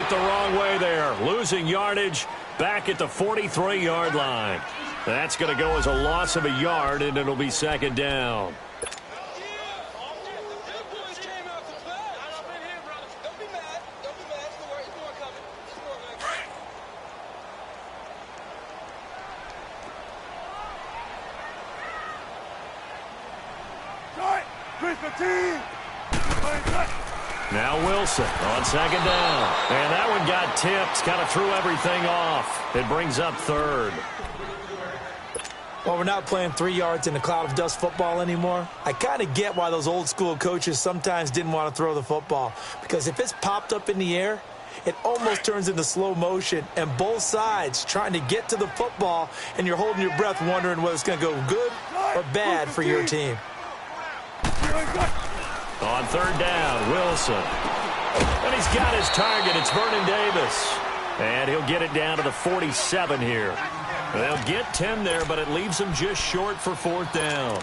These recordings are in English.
the wrong way there. Losing yardage back at the 43-yard line. That's going to go as a loss of a yard, and it'll be second down. Now Wilson on second down. And that one got tipped. Kind of threw everything off. It brings up third. Well, we're not playing 3 yards in a cloud of dust football anymore. I kind of get why those old school coaches sometimes didn't want to throw the football. Because if it's popped up in the air, it almost turns into slow motion. And both sides trying to get to the football, and you're holding your breath wondering whether it's going to go good or bad for your team. On third down, Wilson. And he's got his target. It's Vernon Davis. And he'll get it down to the 47 here. They'll get 10 there, but it leaves them just short for fourth down.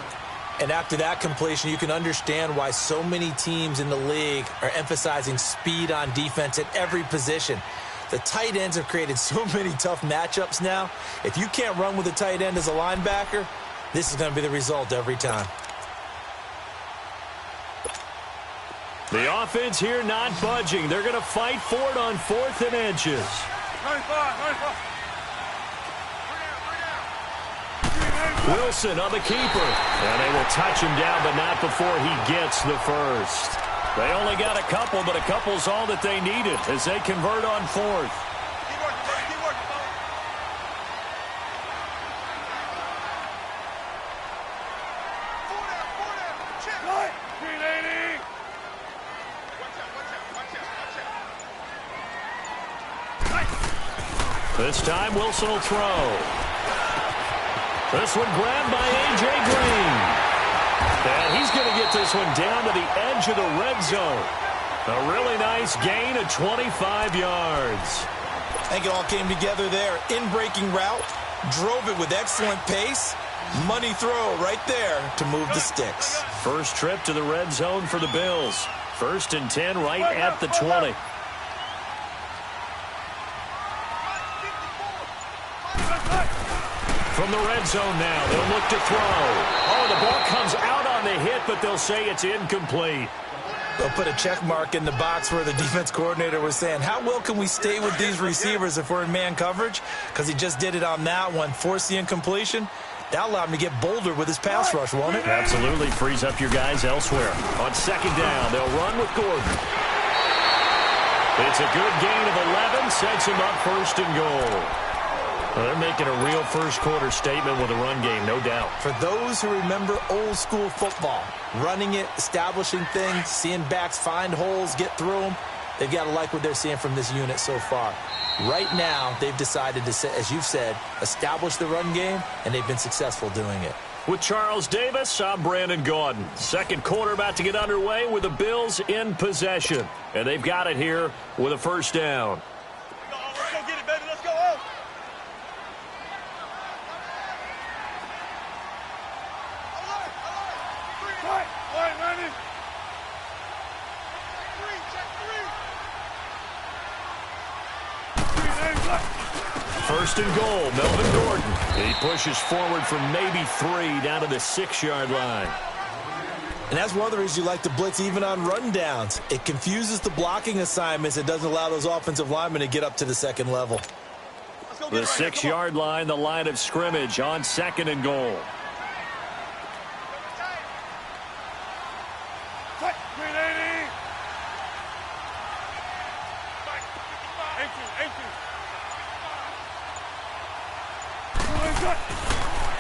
And after that completion, you can understand why so many teams in the league are emphasizing speed on defense at every position. The tight ends have created so many tough matchups now. If you can't run with a tight end as a linebacker, this is going to be the result every time. The offense here not budging. They're going to fight for it on 4th and inches. Wilson on the keeper. And they will touch him down, but not before he gets the first. They only got a couple, but a couple's all that they needed as they convert on 4th. This time, Wilson will throw. This one grabbed by A.J. Green. And he's going to get this one down to the edge of the red zone. A really nice gain of 25 yards. I think it all came together there. In-breaking route, drove it with excellent pace. Money throw right there to move the sticks. First trip to the red zone for the Bills. 1st and 10 right at the 20. From the red zone now, they'll look to throw. Oh, the ball comes out on the hit, but they'll say it's incomplete. They'll put a check mark in the box where the defense coordinator was saying, how well can we stay with these receivers if we're in man coverage? Because he just did it on that one, forced the incompletion. That allowed him to get bolder with his pass rush, won't it? Absolutely frees up your guys elsewhere. On second down, they'll run with Gordon. It's a good gain of 11, sets him up 1st and goal. Well, they're making a real first-quarter statement with a run game, no doubt. For those who remember old-school football, running it, establishing things, seeing backs find holes, get through them, they've got to like what they're seeing from this unit so far. Right now, they've decided to, as you've said, establish the run game, and they've been successful doing it. With Charles Davis, I'm Brandon Gaudin. Second quarter about to get underway with the Bills in possession. And they've got it here with a first down. Let's go get it, baby. Let's go. First and goal, Melvin Gordon. He pushes forward from maybe 3 down to the 6-yard line. And that's one of the reasons you like to blitz even on rundowns. It confuses the blocking assignments. It doesn't allow those offensive linemen to get up to the second level. The 6-yard line, the line of scrimmage on 2nd and goal.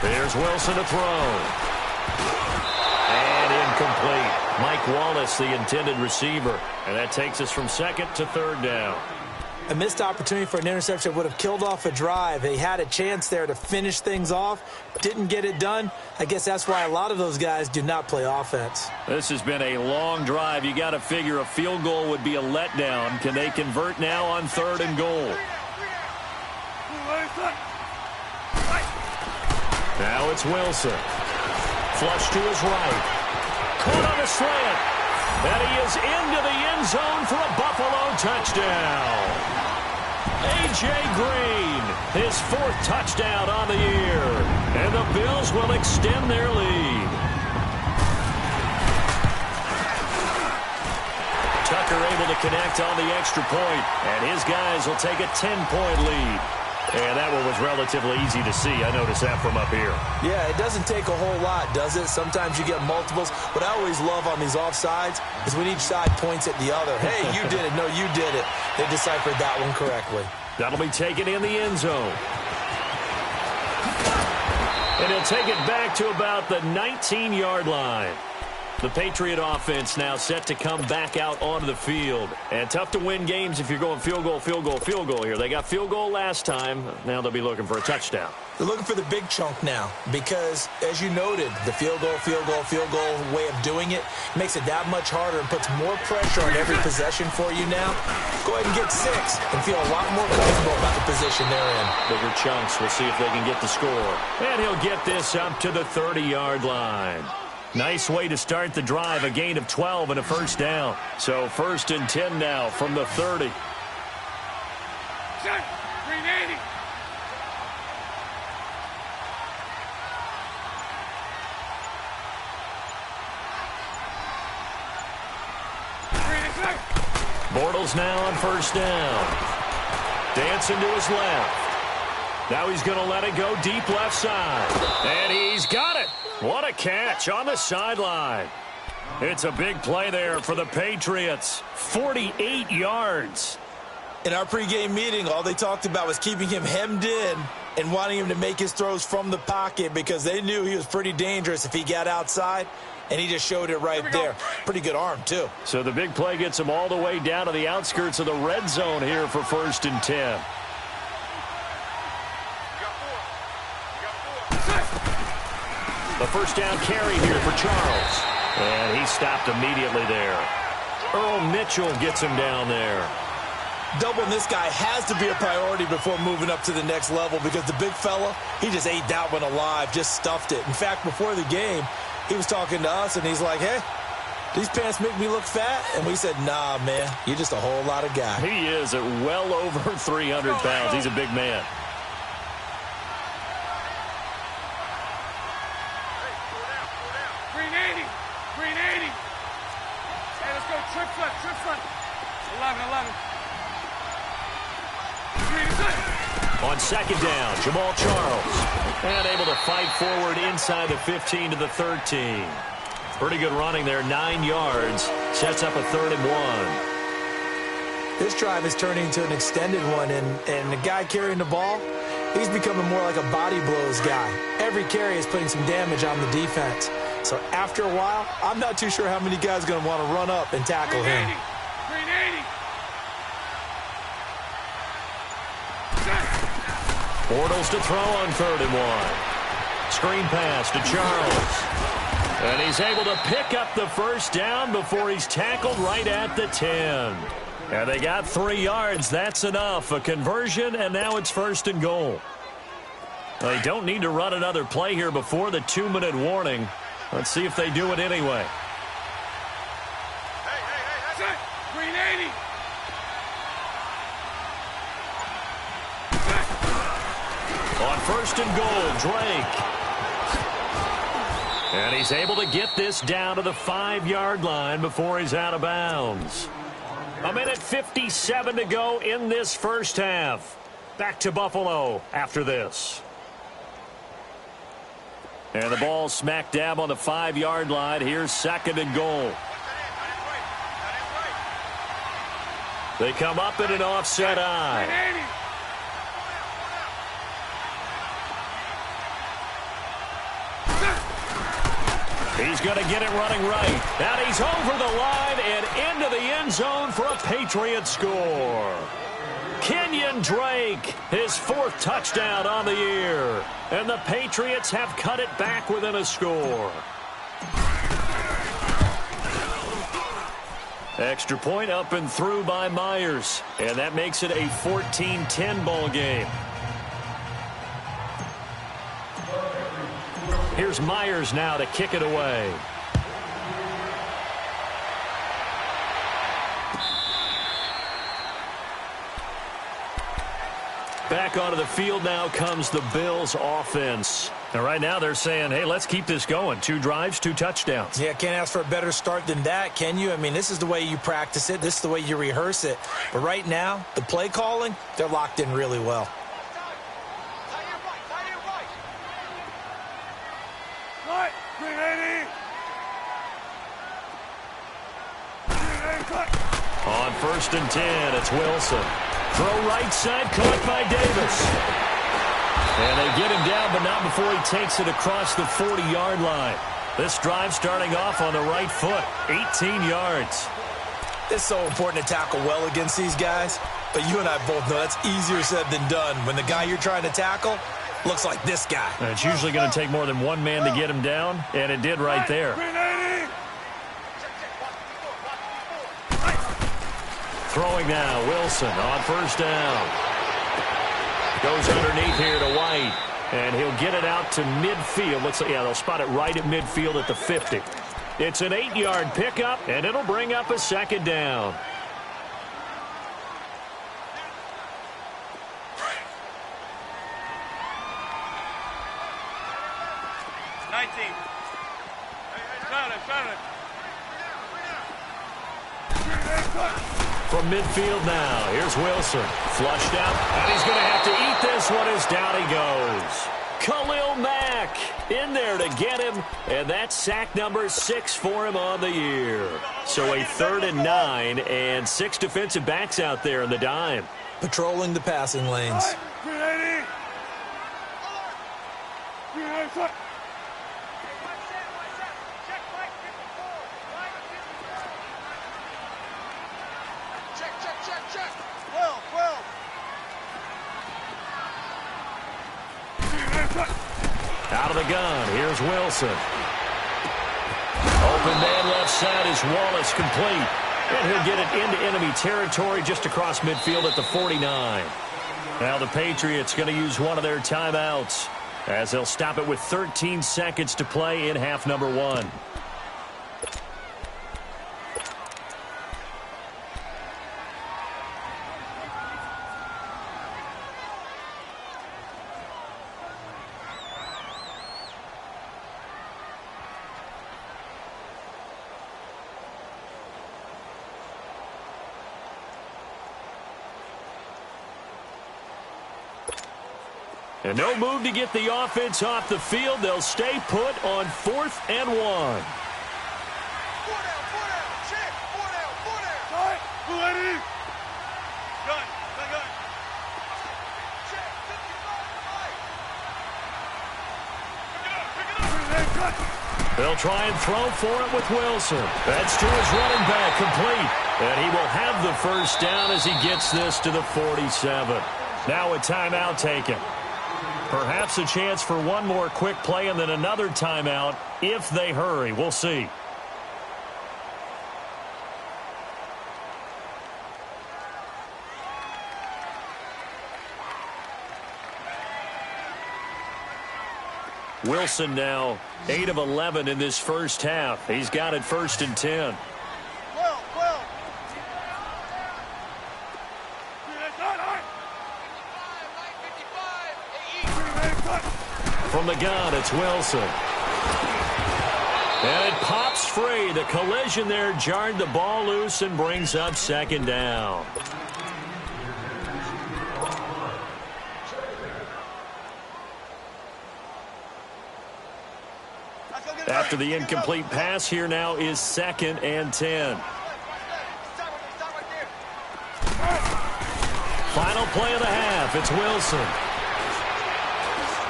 There's Wilson to throw. And incomplete. Mike Wallace, the intended receiver. And that takes us from 2nd to 3rd down. A missed opportunity for an interception would have killed off a drive. They had a chance there to finish things off. Didn't get it done. I guess that's why a lot of those guys do not play offense. This has been a long drive. You got to figure a field goal would be a letdown. Can they convert now on 3rd and goal? Now it's Wilson. Flush to his right. Caught on a slant. And he is into the end zone for a Buffalo touchdown. A.J. Green, his 4th touchdown on the year. And the Bills will extend their lead. Tucker able to connect on the extra point, and his guys will take a 10-point lead. And that one was relatively easy to see. I noticed that from up here. Yeah, it doesn't take a whole lot, does it? Sometimes you get multiples. What I always love on these offsides is when each side points at the other. Hey, you did it. No, you did it. They deciphered that one correctly. That'll be taken in the end zone. And he'll take it back to about the 19-yard line. The Patriot offense now set to come back out onto the field. And tough to win games if you're going field goal, field goal, field goal here. They got field goal last time. Now they'll be looking for a touchdown. They're looking for the big chunk now because, as you noted, the field goal way of doing it makes it that much harder and puts more pressure on every possession for you now. Go ahead and get 6 and feel a lot more comfortable about the position they're in. Bigger chunks. We'll see if they can get the score. And he'll get this up to the 30-yard line. Nice way to start the drive, a gain of 12 and a first down. So 1st and 10 now from the 30. Set. 380. Bortles now on 1st down. Dancing to his left. Now he's going to let it go deep left side. And he's got it. What a catch on the sideline. It's a big play there for the Patriots. 48 yards. In our pregame meeting, all they talked about was keeping him hemmed in and wanting him to make his throws from the pocket because they knew he was pretty dangerous if he got outside, and he just showed it right there. Pretty good arm, too. So the big play gets him all the way down to the outskirts of the red zone here for 1st and 10. The first down carry here for Charles. And he stopped immediately there. Earl Mitchell gets him down there. Doubling this guy has to be a priority before moving up to the next level because the big fella, he just ate that one alive, just stuffed it. In fact, before the game, he was talking to us, and he's like, hey, these pants make me look fat? And we said, nah, man, you're just a whole lot of guy. He is at well over 300 pounds. He's a big man. Trip front. 11. On 2nd down, Jamal Charles. And able to fight forward inside the 15 to the 13. Pretty good running there, 9 yards. Sets up a 3rd and 1. This drive is turning into an extended one, and the guy carrying the ball, he's becoming more like a body blows guy. Every carry is putting some damage on the defense. So after a while, I'm not too sure how many guys are going to want to run up and tackle him. 380. Bortles to throw on 3rd and 1. Screen pass to Charles. And he's able to pick up the first down before he's tackled right at the 10. And they got 3 yards. That's enough. A conversion, and now it's 1st and goal. They don't need to run another play here before the 2-minute warning. Let's see if they do it anyway. Set. 380. On 1st and goal, Drake. And he's able to get this down to the 5-yard line before he's out of bounds. 1:57 to go in this first half. Back to Buffalo after this. And the ball smack dab on the 5-yard line. Here's 2nd and goal. They come up in an offset eye. He's going to get it running right. And he's over the line and into the end zone for a Patriot score. Kenyon Drake, his 4th touchdown on the year. And the Patriots have cut it back within a score. Extra point up and through by Myers. And that makes it a 14-10 ball game. Here's Myers now to kick it away. Back onto the field now comes the Bills offense. And right now they're saying, hey, let's keep this going. 2 drives, 2 touchdowns. Yeah, can't ask for a better start than that, can you? I mean, this is the way you practice it. This is the way you rehearse it. But right now, the play calling, they're locked in really well. Right, 380. On 1st and 10, it's Wilson. Throw right side, caught by Davis. And they get him down, but not before he takes it across the 40-yard line. This drive starting off on the right foot, 18 yards. It's so important to tackle well against these guys, but you and I both know that's easier said than done when the guy you're trying to tackle looks like this guy. And it's usually going to take more than one man to get him down, and it did right there. 380. Throwing now, Wilson on 1st down. Goes underneath here to White, and he'll get it out to midfield. Looks like, yeah, they'll spot it right at midfield at the 50. It's an 8-yard pickup, and it'll bring up a 2nd down. From midfield now, here's Wilson. Flushed out, and he's going to have to eat this one as down he goes. Khalil Mack in there to get him, and that's sack number 6 for him on the year. So a 3rd and 9, and 6 defensive backs out there in the dime. Patrolling the passing lanes. 380. 380. Out of the gun, here's Wilson. Open man left side is Wallace, complete. And he'll get it into enemy territory just across midfield at the 49. Now the Patriots going to use one of their timeouts as they'll stop it with 13 seconds to play in half number 1. And no move to get the offense off the field. They'll stay put on 4th and 1. 4 down. Check. 4 down. Right. 280. Gun. Check. 55 right. Pick it up. They'll try and throw for it with Wilson. That's to his running back, complete. And he will have the 1st down as he gets this to the 47. Now a timeout taken. Perhaps a chance for one more quick play and then another timeout if they hurry. We'll see. Wilson now 8 of 11 in this first half. He's got it 1st and 10. From the gun, it's Wilson. And it pops free. The collision there jarred the ball loose and brings up 2nd down. After the incomplete pass, here now is 2nd and 10. Final play of the half. It's Wilson.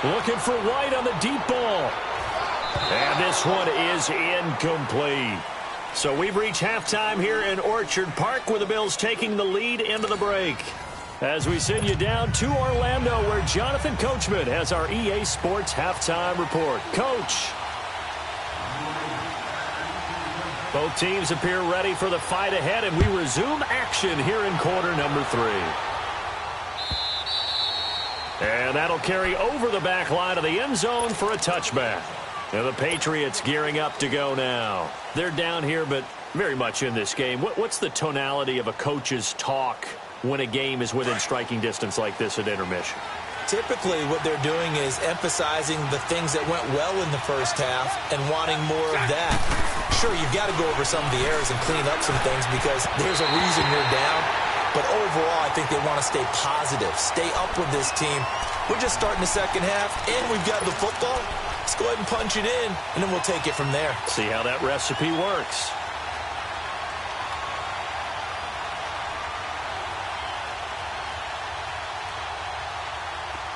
Looking for White on the deep ball. And this one is incomplete. So we've reached halftime here in Orchard Park with the Bills taking the lead into the break. As we send you down to Orlando where Jonathan Coachman has our EA Sports halftime report. Coach. Both teams appear ready for the fight ahead, and we resume action here in quarter number 3. And that'll carry over the back line of the end zone for a touchback. Now the Patriots gearing up to go now. They're down here, but very much in this game. What's the tonality of a coach's talk when a game is within striking distance like this at intermission? Typically, what they're doing is emphasizing the things that went well in the first half and wanting more of that. Sure, you've got to go over some of the errors and clean up some things because there's a reason you're down. But overall, I think they want to stay positive, stay up with this team. We're just starting the second half, and we've got the football. Let's go ahead and punch it in, and then we'll take it from there. See how that recipe works.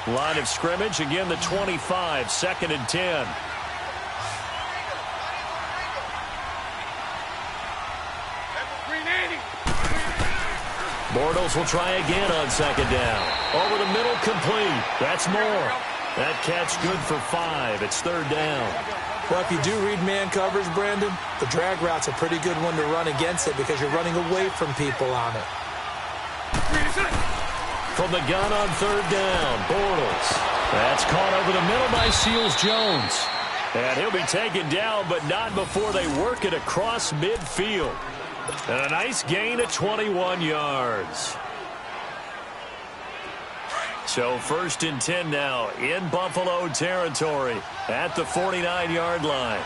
Line of scrimmage, again the 25, 2nd and 10. Bortles will try again on 2nd down. Over the middle, complete. That's more. That catch good for 5. It's 3rd down. Well, if you do read man coverage, Brandon, the drag route's a pretty good one to run against it because you're running away from people on it. From the gun on 3rd down, Bortles. That's caught over the middle by Seals-Jones. And he'll be taken down, but not before they work it across midfield. And a nice gain of 21 yards. So 1st and 10 now in Buffalo territory at the 49-yard line.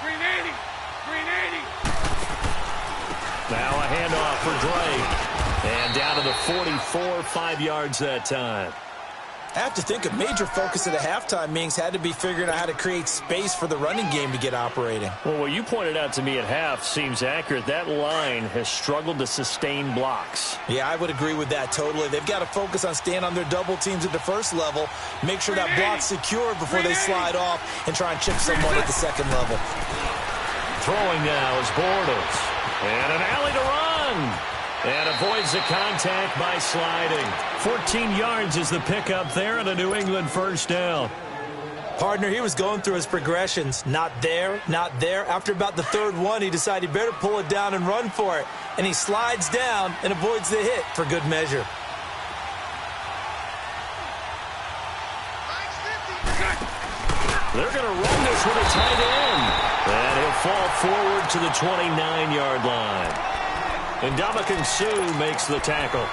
380. 380. Now a handoff for Drake. And down to the 44, 5 yards that time. I have to think a major focus of the halftime meetings had to be figuring out how to create space for the running game to get operating. Well, what you pointed out to me at half seems accurate. That line has struggled to sustain blocks. Yeah, I would agree with that totally. They've got to focus on staying on their double teams at the first level, make sure that block's secured before they slide off and try and chip someone at the second level. Throwing now is Bortles. And an alley to run. And avoids the contact by sliding. 14 yards is the pickup there and a New England 1st down. Partner, he was going through his progressions. Not there, not there. After about the 3rd one, he decided he better pull it down and run for it. And he slides down and avoids the hit for good measure. They're going to run this with a tight end. And he'll fall forward to the 29-yard line. And Ndamukong Suh makes the tackle.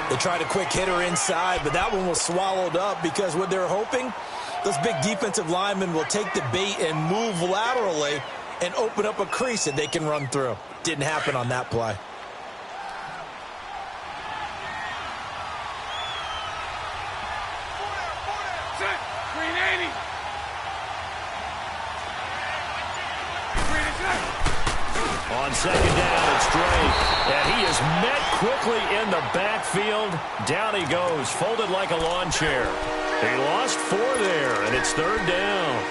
They tried a quick hitter inside, but that one was swallowed up because what they're hoping, those big defensive linemen will take the bait and move laterally and open up a crease that they can run through. Didn't happen on that play. On 2nd down, it's Drake. And he is met quickly in the backfield. Down he goes, folded like a lawn chair. He lost 4 there, and it's 3rd down.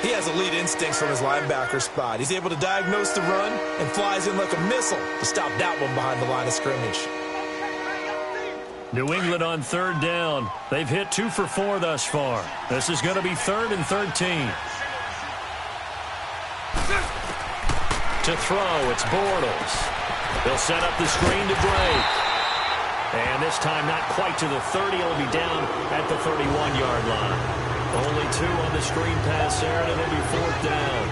He has elite instincts from his linebacker spot. He's able to diagnose the run and flies in like a missile to stop that one behind the line of scrimmage. New England on 3rd down. They've hit 2 for 4 thus far. This is going to be 3rd and 13. To throw, it's Bortles. They'll set up the screen to Drake. And this time not quite to the 30. It'll be down at the 31-yard line. Only 2 on the screen pass there, and it'll be 4th down.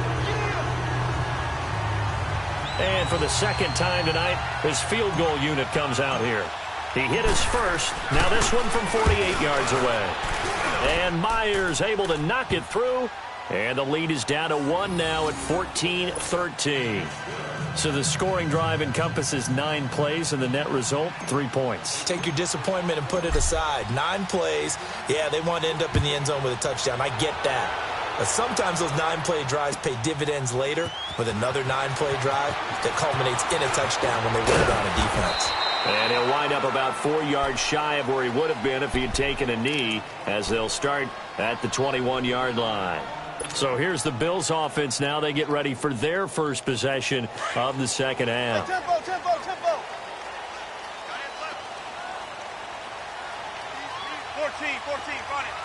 And for the 2nd time tonight, his field goal unit comes out here. He hit his first. Now this one from 48 yards away. And Myers able to knock it through. And the lead is down to 1 now at 14-13. So the scoring drive encompasses 9 plays, and the net result, 3 points. Take your disappointment and put it aside. 9 plays. Yeah, they want to end up in the end zone with a touchdown. I get that. But sometimes those 9-play drives pay dividends later with another 9-play drive that culminates in a touchdown when they win it on a defense. And he'll wind up about 4 yards shy of where he would have been if he had taken a knee, as they'll start at the 21-yard line. So here's the Bills offense now. They get ready for their first possession of the second half. Tempo, tempo, tempo. 14, run it.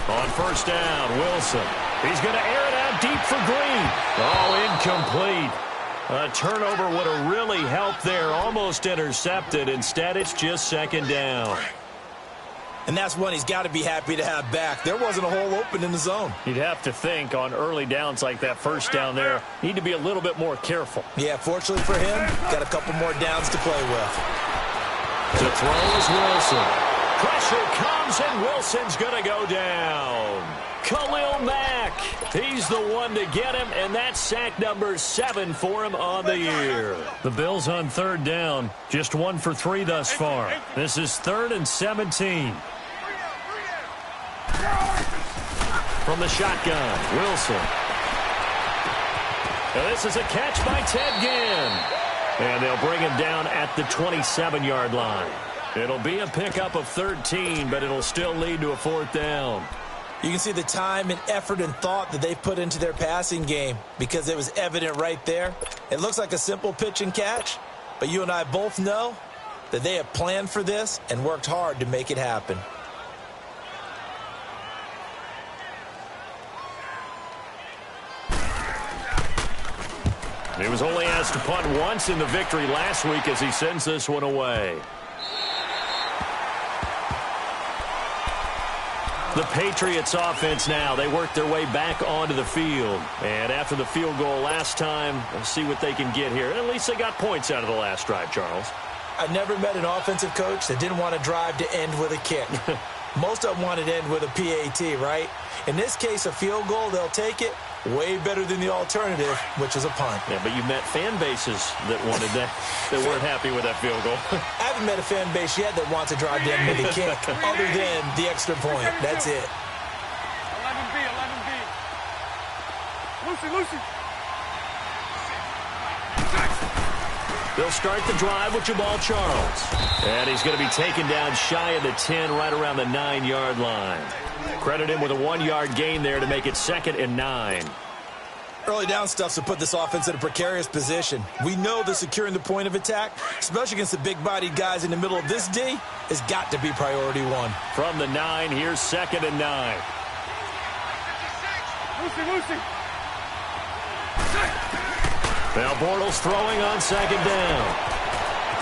On first down, Wilson. He's going to air it out deep for Green. Oh, incomplete. A turnover would have really helped there. Almost intercepted. Instead, it's just second down. And that's one he's got to be happy to have back. There wasn't a hole open in the zone. You'd have to think on early downs like that first down there, need to be a little bit more careful. Yeah, fortunately for him, got a couple more downs to play with. To throw is Wilson. Pressure comes, and Wilson's going to go down. Khalil Mack, he's the one to get him, and that's sack number 7 for him on the year. The Bills on third down, just 1 for 3 thus far. This is 3rd and 17. From the shotgun, Wilson. And this is a catch by Ted Ginn. And they'll bring him down at the 27-yard line. It'll be a pickup of 13, but it'll still lead to a 4th down. You can see the time and effort and thought that they've put into their passing game because it was evident right there. It looks like a simple pitch and catch, but you and I both know that they have planned for this and worked hard to make it happen. He was only asked to punt once in the victory last week as he sends this one away. The Patriots offense now, they work their way back onto the field. And after the field goal last time, we'll see what they can get here. And at least they got points out of the last drive, Charles. I never met an offensive coach that didn't want to drive to end with a kick. Most of them wanted to end with a PAT, right? In this case, a field goal, they'll take it. Way better than the alternative, which is a punt. Yeah, but you met fan bases that wanted that, that weren't happy with that field goal. I haven't met a fan base yet that wants to drive down with a kick, other than the extra point. That's it. 11B, 11B. Lucy. They'll start the drive with Jamal Charles. And he's going to be taken down shy of the 10, right around the 9-yard line. Credit him with a 1-yard gain there to make it 2nd and 9. Early down stuff's to put this offense in a precarious position. We know that securing the point of attack, especially against the big-bodied guys in the middle of this D, has got to be priority 1. From the 9, here's 2nd and 9. Lucy. Now Bortles throwing on 2nd down.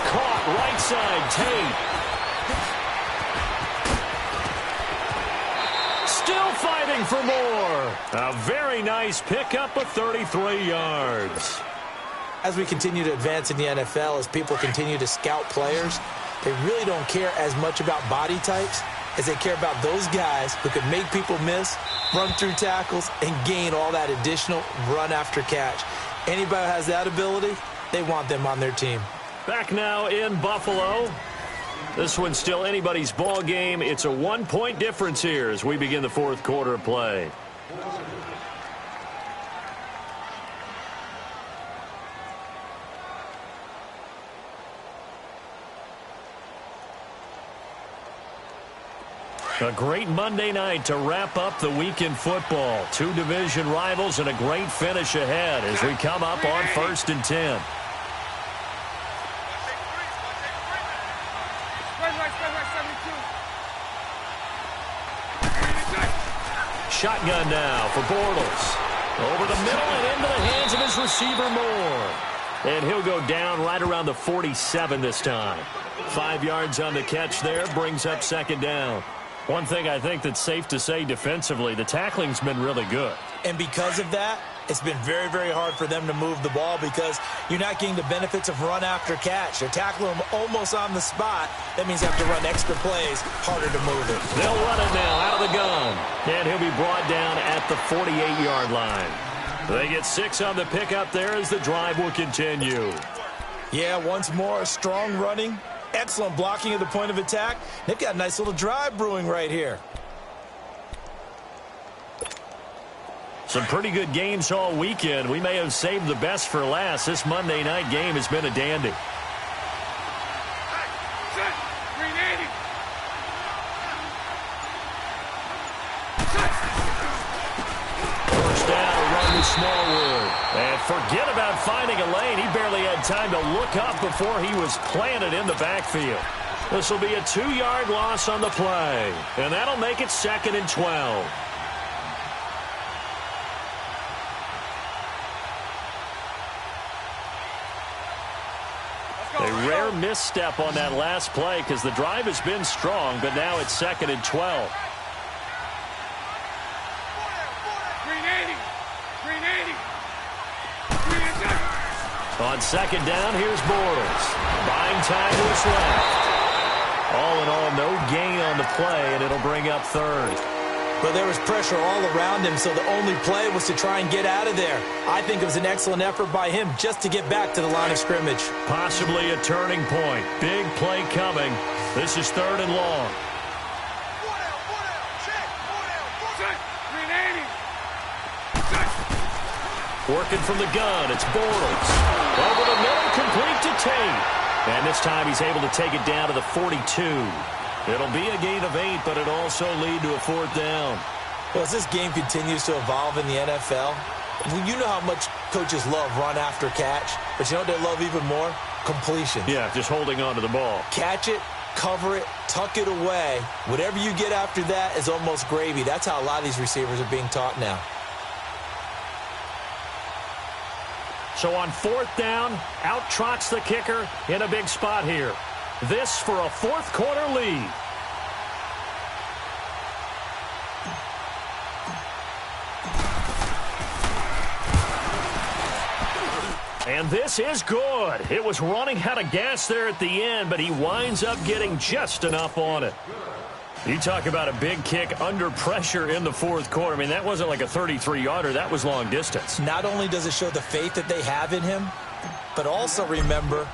Caught right side, Tate. Still fighting for more. A very nice pickup of 33 yards. As we continue to advance in the NFL, as people continue to scout players, they really don't care as much about body types as they care about those guys who can make people miss, run through tackles, and gain all that additional run after catch. Anybody who has that ability, they want them on their team. Back now in Buffalo. This one's still anybody's ball game. It's a 1-point difference here as we begin the 4th quarter of play. A great Monday night to wrap up the week in football. 2 division rivals and a great finish ahead as we come up on 1st and 10. Shotgun now for Bortles. Over the middle and into the hands of his receiver Moore. And he'll go down right around the 47 this time. 5 yards on the catch there, brings up 2nd down. One thing I think that's safe to say defensively, the tackling's been really good. And because of that, it's been very, very hard for them to move the ball because you're not getting the benefits of run after catch. They're tackling them almost on the spot. That means you have to run extra plays, harder to move it. They'll run it now out of the gun. And he'll be brought down at the 48-yard line. They get 6 on the pickup there as the drive will continue. Yeah, once more, strong running, excellent blocking at the point of attack. They've got a nice little drive brewing right here. Some pretty good games all weekend. We may have saved the best for last. This Monday night game has been a dandy. First down, a run with Smallwood. And forget about finding a lane. He barely had time to look up before he was planted in the backfield. This will be a 2-yard loss on the play. And that'll make it 2nd and 12. They rare misstep on that last play because the drive has been strong, but now it's 2nd and 12. On 2nd down, here's Bortles. Buying time to his left. All in all, no gain on the play, and it'll bring up 3rd. But there was pressure all around him, so the only play was to try and get out of there. I think it was an excellent effort by him just to get back to the line of scrimmage. Possibly a turning point. Big play coming. This is 3rd and long. Working from the gun, it's Bortles. Over the middle, complete to Tate. And this time he's able to take it down to the 42. It'll be a gain of 8, but it'll also lead to a 4th down. Well, as this game continues to evolve in the NFL, you know how much coaches love run after catch, but you know what they love even more? Completion. Yeah, just holding on to the ball. Catch it, cover it, tuck it away. Whatever you get after that is almost gravy. That's how a lot of these receivers are being taught now. So on 4th down, out trots the kicker in a big spot here. This for a 4th quarter lead. And this is good. It was running out of gas there at the end, but he winds up getting just enough on it. You talk about a big kick under pressure in the 4th quarter. I mean, that wasn't like a 33-yarder. That was long distance. Not only does it show the faith that they have in him, but also remember,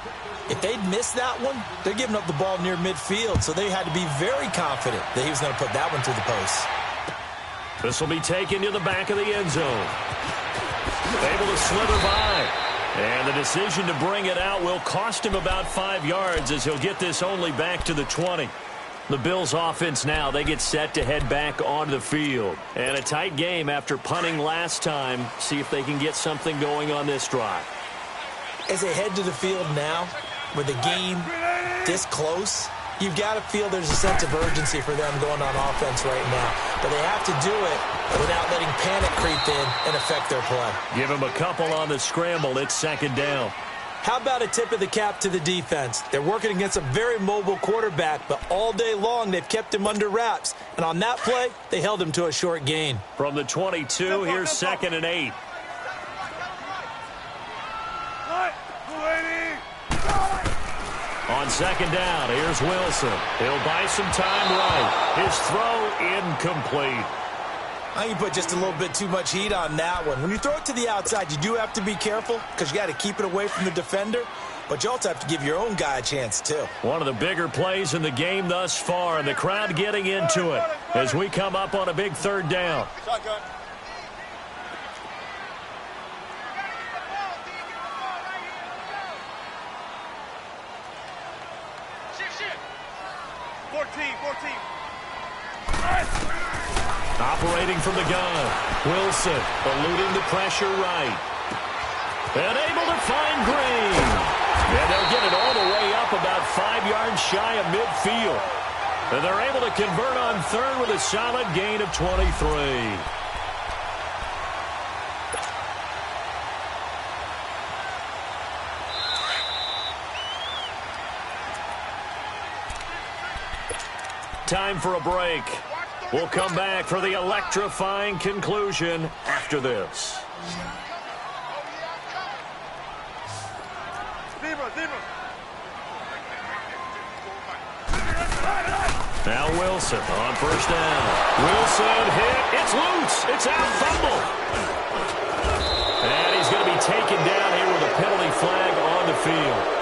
if they'd missed that one, they're giving up the ball near midfield, so they had to be very confident that he was going to put that one through the post. This will be taken to the back of the end zone. Able to slither by. And the decision to bring it out will cost him about 5 yards as he'll get this only back to the 20. The Bills offense now, they get set to head back onto the field. And a tight game after punting last time. See if they can get something going on this drive. As they head to the field now, with the game this close, you've got to feel there's a sense of urgency for them going on offense right now. But they have to do it without letting panic creep in and affect their play. Give them a couple on the scramble. It's 2nd down. How about a tip of the cap to the defense? They're working against a very mobile quarterback, but all day long they've kept him under wraps. And on that play, they held him to a short gain. From the 22, here's 2nd and 8. On 2nd down, here's Wilson. He'll buy some time right. His throw incomplete. I think you put just a little bit too much heat on that one. When you throw it to the outside, you do have to be careful because you got to keep it away from the defender, but you also have to give your own guy a chance too. One of the bigger plays in the game thus far, and the crowd getting into it as we come up on a big 3rd down. Shotgun. Shift. 14. Operating from the gun. Wilson eluding the pressure right. And able to find Green. And they'll get it all the way up about 5 yards shy of midfield. And they're able to convert on 3rd with a solid gain of 23. Time for a break. We'll come back for the electrifying conclusion after this. Now Wilson on 1st down. Wilson hit. It's loose. It's out. Fumble. And he's going to be taken down here with a penalty flag on the field.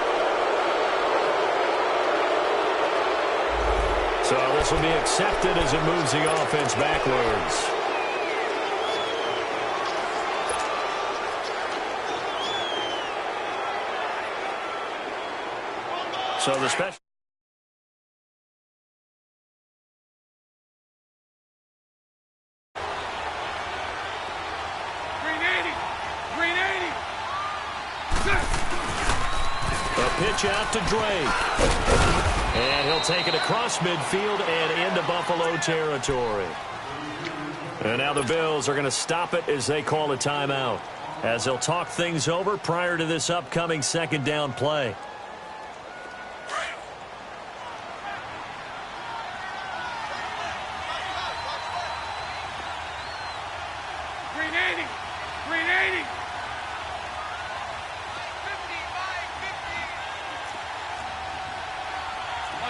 So this will be accepted as it moves the offense backwards. So the special... A pitch out to Drake. And he'll take it across midfield and into Buffalo territory. And now the Bills are going to stop it as they call a timeout, as they'll talk things over prior to this upcoming 2nd down play.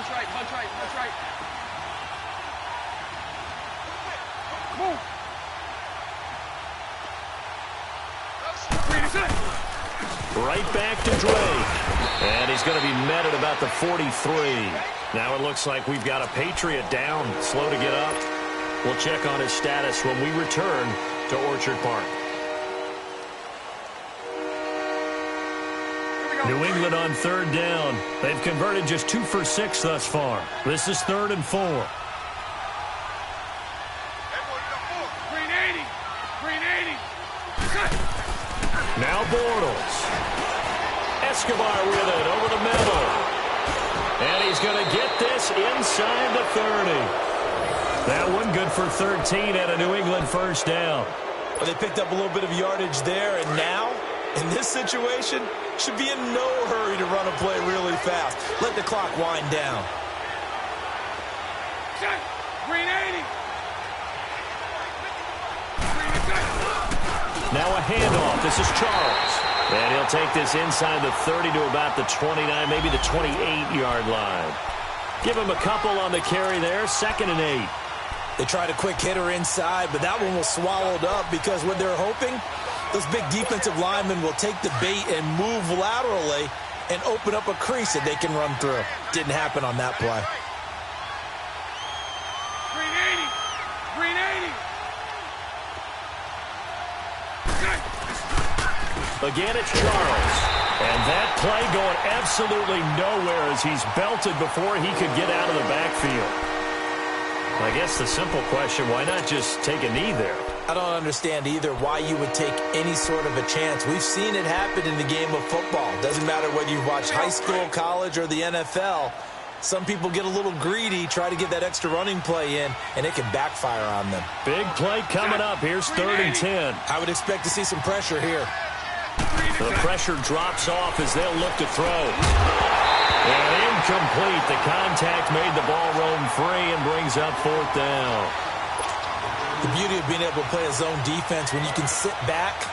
punch right, punch right, punch right. Move. Right back to Drake. And he's going to be met at about the 43. Now it looks like we've got a Patriot down, slow to get up. We'll check on his status when we return to Orchard Park. New England on third down. They've converted just 2 for 6 thus far. This is 3rd and 4. Green 80. Green 80. Now Bortles. Escobar with it over the middle. And he's going to get this inside the 30. That one good for 13 at a New England first down. Well, they picked up a little bit of yardage there, and now, in this situation, should be in no hurry to run a play really fast. Let the clock wind down. Green 80. Now a handoff. This is Charles. And he'll take this inside the 30 to about the 29, maybe the 28-yard line. Give him a couple on the carry there. 2nd and 8. They tried a quick hitter inside, but that one was swallowed up because what they're hoping, those big defensive linemen will take the bait and move laterally and open up a crease that they can run through. Didn't happen on that play. Green 80. Green 80. Again, it's Charles. And that play going absolutely nowhere as he's belted before he could get out of the backfield. I guess the simple question, why not just take a knee there? I don't understand either why you would take any sort of a chance. We've seen it happen in the game of football. Doesn't matter whether you watch high school, college, or the NFL. Some people get a little greedy, try to get that extra running play in, and it can backfire on them. Big play coming up. Here's 3rd and 10. I would expect to see some pressure here. The pressure drops off as they'll look to throw. And incomplete. The contact made the ball roam free and brings up 4th down. The beauty of being able to play a zone defense when you can sit back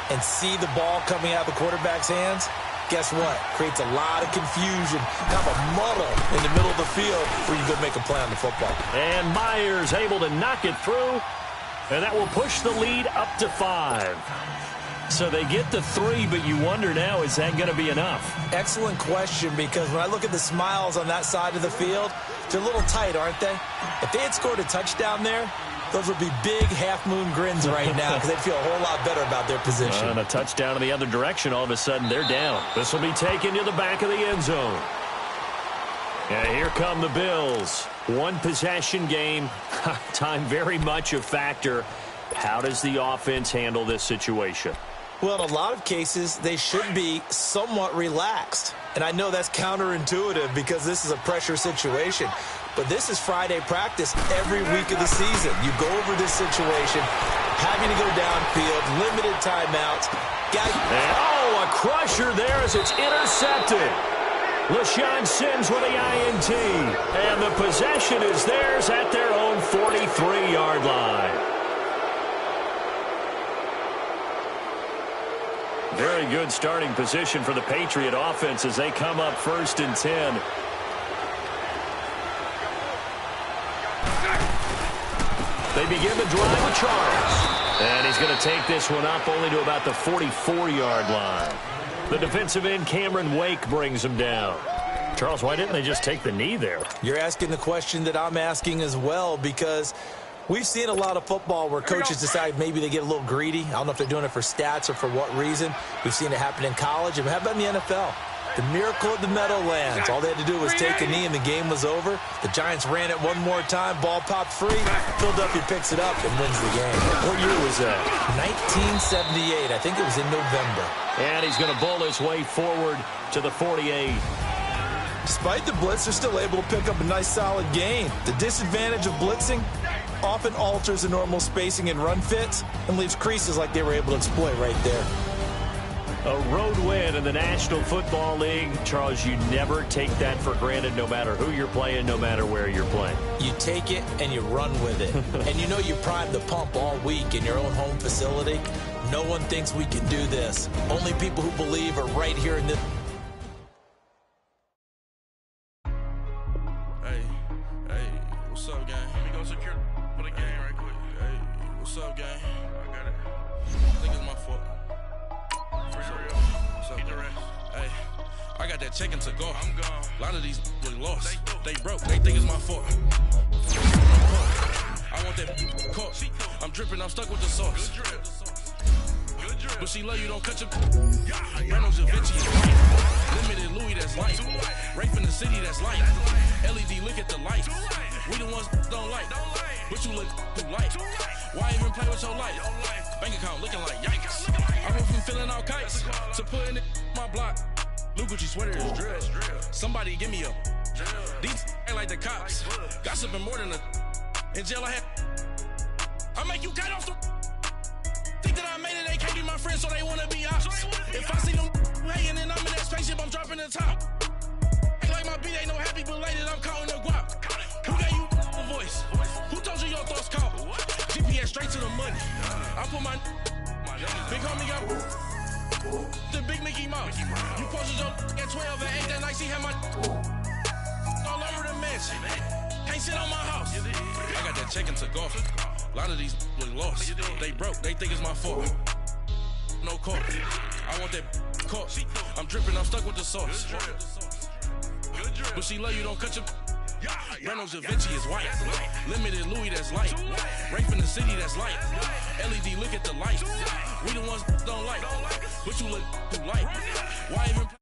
and see the ball coming out of the quarterback's hands, guess what? Creates a lot of confusion, kind of a muddle in the middle of the field where you go make a play on the football. And Myers able to knock it through, and that will push the lead up to 5. So they get the 3, but you wonder now, is that going to be enough? Excellent question, because when I look at the smiles on that side of the field, they're a little tight, aren't they? If they had scored a touchdown there, those would be big half-moon grins right now because they'd feel a whole lot better about their position. And a touchdown in the other direction, all of a sudden they're down. This will be taken to the back of the end zone. And here come the Bills. One possession game. Time very much a factor. How does the offense handle this situation? Well, in a lot of cases, they should be somewhat relaxed. And I know that's counterintuitive because this is a pressure situation. But this is Friday practice every week of the season. You go over this situation, having to go downfield, limited timeouts. And, a crusher there as it's intercepted. LaShawn Sims with the INT. And the possession is theirs at their own 43-yard line. Very good starting position for the Patriot offense as they come up 1st and 10. They begin the drive with Charles. And he's going to take this one up only to about the 44-yard line. The defensive end, Cameron Wake, brings him down. Charles, why didn't they just take the knee there? You're asking the question that I'm asking as well, because we've seen a lot of football where coaches decide maybe they get a little greedy. I don't know if they're doing it for stats or for what reason. We've seen it happen in college. And how about in the NFL? The miracle of the Meadowlands. All they had to do was take a knee and the game was over. The Giants ran it one more time. Ball popped free. Philadelphia picks it up and wins the game. What year was that? 1978. I think it was in November. And he's going to bowl his way forward to the 48. Despite the blitz, they're still able to pick up a nice solid gain. The disadvantage of blitzing often alters the normal spacing and run fits and leaves creases like they were able to exploit right there. A road win in the National Football League. Charles, you never take that for granted no matter who you're playing, no matter where you're playing. You take it and you run with it. And you know you primed the pump all week in your own home facility. No one thinks we can do this. Only people who believe are right here in this. go secure for the game right quick. Hey, what's up, gang? I got it. I think it's my fault. What's up? Get the rest. Hey, I got that check-in to go. I'm gone. A lot of these was lost. They broke. They think it's my fault. I want that court. I'm dripping. I'm stuck with the sauce. Good drip. Good drip. But she love you. Don't cut your. Reynolds Da Vinci is white. Limited Louis that's light. Rape in the city that's light. LED look at the lights. We the ones don't like. But you look too light. Why even play with your life? Bank account looking like yikes. I went from filling out kites to putting it my block. Blue Gucci sweater is drill. Somebody give me a. These ain't like the cops. Gossiping more than a. In jail I had. I make you cut off the. Think that I made it, they can't be my friends, so they wanna be ops. If I see them hating and I'm in that spaceship, I'm dropping the top. Ain't like my beat ain't no happy belated, I'm calling the guap. Who gave you the voice? Who told you your thoughts count? GPS straight to the money. I put my big homie got the big Mickey Mouse. You posted your at 12 and 8 that night, she had my all over the mansion. Can't sit on my house. I got that check-in to golf. A lot of these was lost. They broke. They think it's my fault. No court. I want that court. I'm dripping. I'm stuck with the sauce. But she love you. Don't cut your. Reynolds Da Vinci is white. Limited Louis that's light. Rape in the city that's light. LED look at the lights. We the ones don't like. But you look too light. Why even?